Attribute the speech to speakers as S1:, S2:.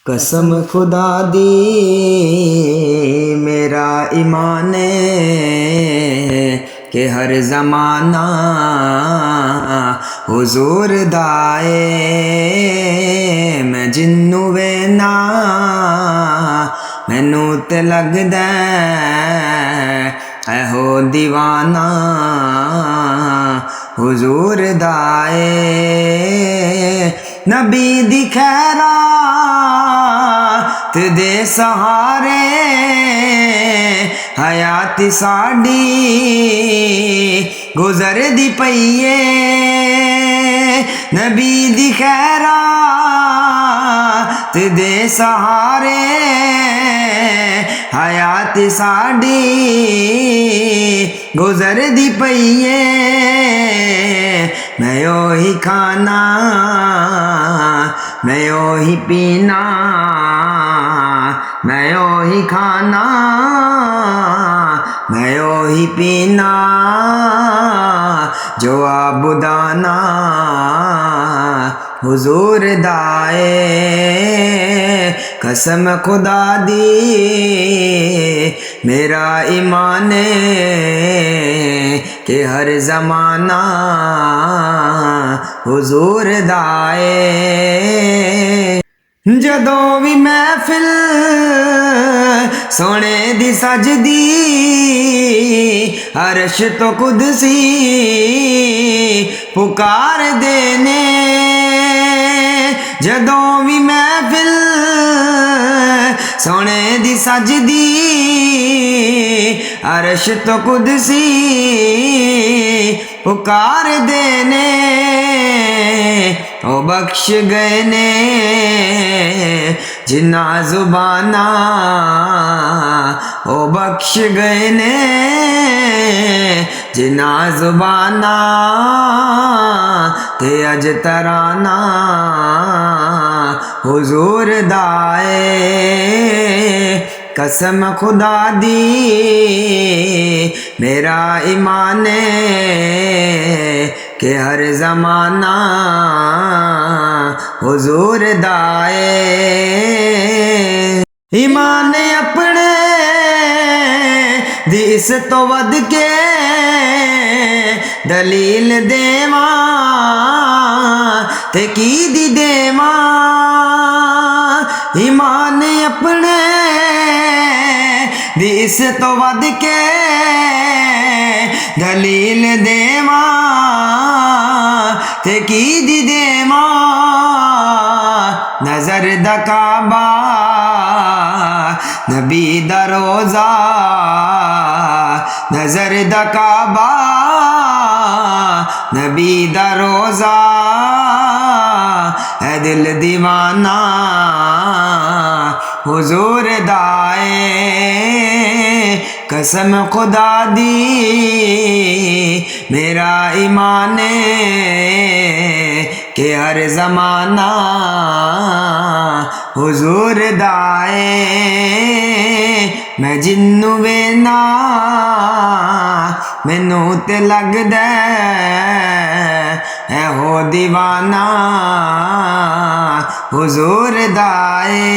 S1: कसम खुदा दी मेरा ईमान है कि हर ज़माना हुजूर दाए। मैं जिन्नू वेना मैनू ते लगदा है हो दीवाना हुजूर दाए। नबी दी खैरात दे सहारे हयात साडी गुजर दी पईए। नबी दी खैरात दे सहारे हयात साडी गुजर दी पईए। मैं ओही खाना मैं ओही पीना मैं ओही खाना मैं ओही पीना जो आबुदाना हुजूर दाए। कसम खुदा दी मेरा ईमान है कि हर ज़माना हुजूर दाए। जदों भी महफिल सोने दी सजदी अर्श तो कुदसी पुकार देने। जदों भी महफिल सोने दी सजदी अर्श तो कुदसी पुकार देने। ओ बख्श गए ने जिन्ना जुबाना ओ बख्श गए ने जिन्ना जुबाना ते अज तराना हुजूर दाए। कसम खुदा दी मेरा ईमान है कि हर ज़माना हुजूर दाए। ईमान अपने दिस तो वध के दलील देवा ते की दी देवा। ईमान अपने दिस तो वध के दलील देवा ते की दी देवा। नजर दा काबा नबी दा रोज़ा नजर दा काबा नबी दा रोज़ा है दिल दीवाना हुजूर दाए। कसम खुदा दी मेरा ईमान है कि हर ज़माना हुजूर दाए। मैं जिन्नू वेना मैनू ते लगदा है हो दीवाना हुजूर दाए।